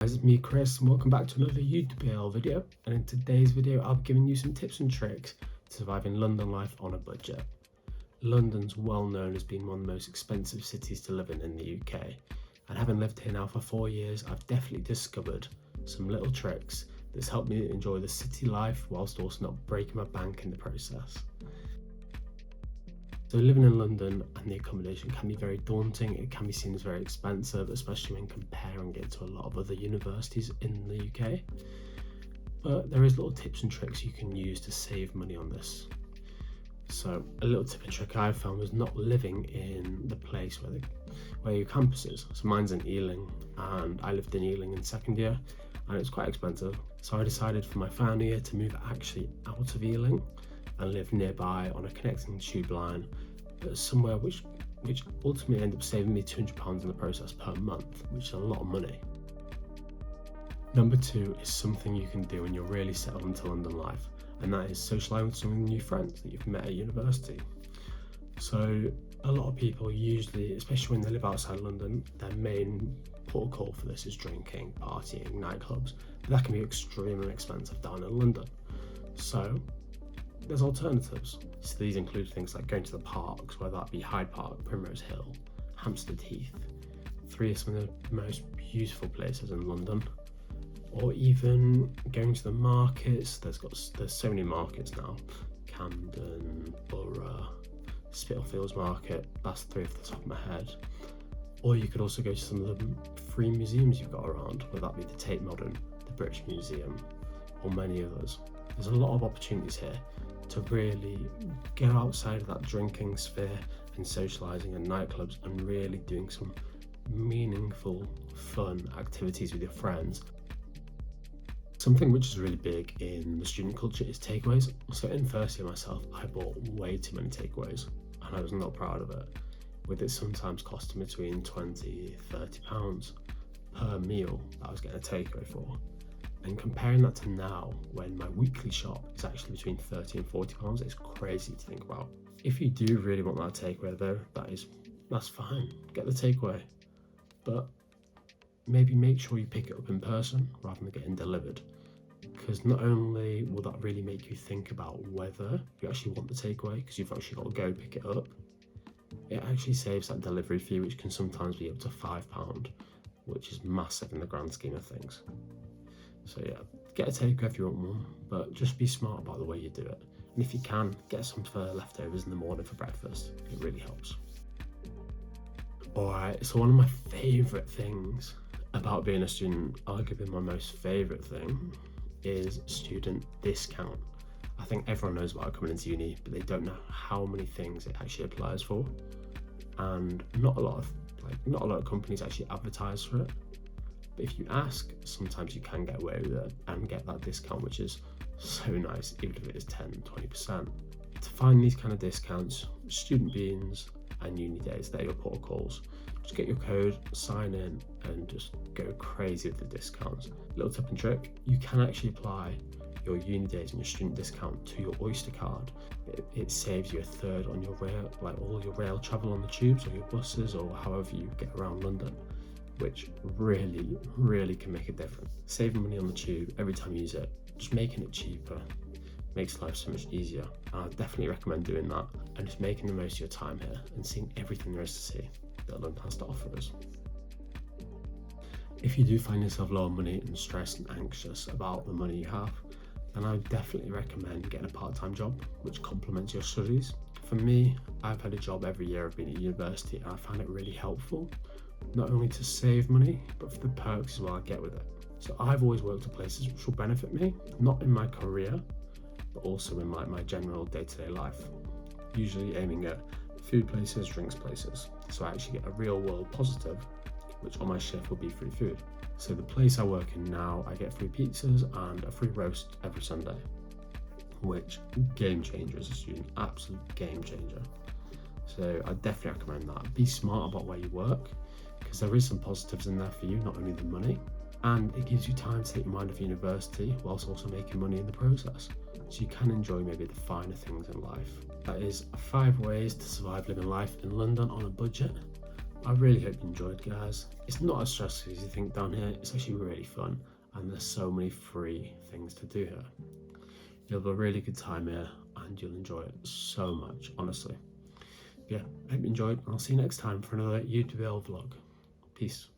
Guys, it's me Chris and welcome back to another YouTube video, and in today's video I'll be giving you some tips and tricks to surviving London life on a budget. London's well known as being one of the most expensive cities to live in the UK, and having lived here now for 4 years I've definitely discovered some little tricks that's helped me enjoy the city life whilst also not breaking my bank in the process. So living in London and the accommodation can be very daunting. It can be seen as very expensive, especially when comparing it to a lot of other universities in the UK. But there is little tips and tricks you can use to save money on this. So a little tip and trick I've found was not living in the place where your campus is. So mine's in Ealing, and I lived in Ealing in second year, and it was quite expensive. So I decided for my final year to move actually out of Ealing and live nearby on a connecting tube line, but somewhere which ultimately ended up saving me £200 in the process per month, which is a lot of money. Number 2 is something you can do when you're really settled into London life, and that is socialising with some new friends that you've met at university. So a lot of people usually, especially when they live outside London, their main port of call for this is drinking, partying, nightclubs, but that can be extremely expensive down in London. So there's alternatives. So these include things like going to the parks, whether that be Hyde Park, Primrose Hill, Hampstead Heath. 3 are some of the most beautiful places in London. Or even going to the markets. There's so many markets now. Camden, Borough, Spitalfields Market. That's 3 off the top of my head. Or you could also go to some of the free museums you've got around, whether that be the Tate Modern, the British Museum, or many others. There's a lot of opportunities here to really get outside of that drinking sphere and socialising in nightclubs and really doing some meaningful, fun activities with your friends. Something which is really big in the student culture is takeaways. So in first year myself, I bought way too many takeaways and I was not proud of it, with it sometimes costing between £20-30 per meal that I was getting a takeaway for. And comparing that to now, when my weekly shop is actually between £30 and £40, it's crazy to think about. If you do really want that takeaway though, that's fine, get the takeaway. But maybe make sure you pick it up in person rather than getting delivered. Because not only will that really make you think about whether you actually want the takeaway, because you've actually got to go pick it up, it actually saves that delivery fee, which can sometimes be up to £5, which is massive in the grand scheme of things. So yeah, get a takeaway if you want one, but just be smart about the way you do it. And if you can, get some for leftovers in the morning for breakfast. It really helps. Alright, so one of my favourite things about being a student, arguably my most favourite thing, is student discount. I think everyone knows about it coming into uni, but they don't know how many things it actually applies for. And not a lot of companies actually advertise for it. If you ask, sometimes you can get away with it and get that discount, which is so nice, even if it is 10-20%. To find these kind of discounts, student beans and uni days, they're your port of calls. Just get your code, sign in, and just go crazy with the discounts. Little tip and trick, you can actually apply your uni days and your student discount to your Oyster card. It saves you a third on your rail, like all your rail travel on the tubes or your buses or however you get around London, which really can make a difference. Saving money on the tube every time you use it, just making it cheaper, makes life so much easier. And I definitely recommend doing that and just making the most of your time here and seeing everything there is to see that London has to offer us. If you do find yourself low on money and stressed and anxious about the money you have, then I would definitely recommend getting a part-time job which complements your studies. For me, I've had a job every year I've been at university and I found it really helpful, not only to save money, but for the perks as well I get with it. So I've always worked at places which will benefit me, not in my career, but also in my general day-to-day life. Usually aiming at food places, drinks places. So I actually get a real world positive, which on my shift will be free food. So the place I work in now, I get free pizzas and a free roast every Sunday, which game changer as a student, absolute game changer. So I definitely recommend that. Be smart about where you work, because there is some positives in there for you, not only the money, and it gives you time to take your mind off university whilst also making money in the process, so you can enjoy maybe the finer things in life. That is 5 ways to survive living life in London on a budget. I really hope you enjoyed, guys. It's not as stressful as you think down here. It's actually really fun, and there's so many free things to do here. You'll have a really good time here, and you'll enjoy it so much, honestly. Yeah, I hope you enjoyed. I'll see you next time for another UWL vlog. Peace.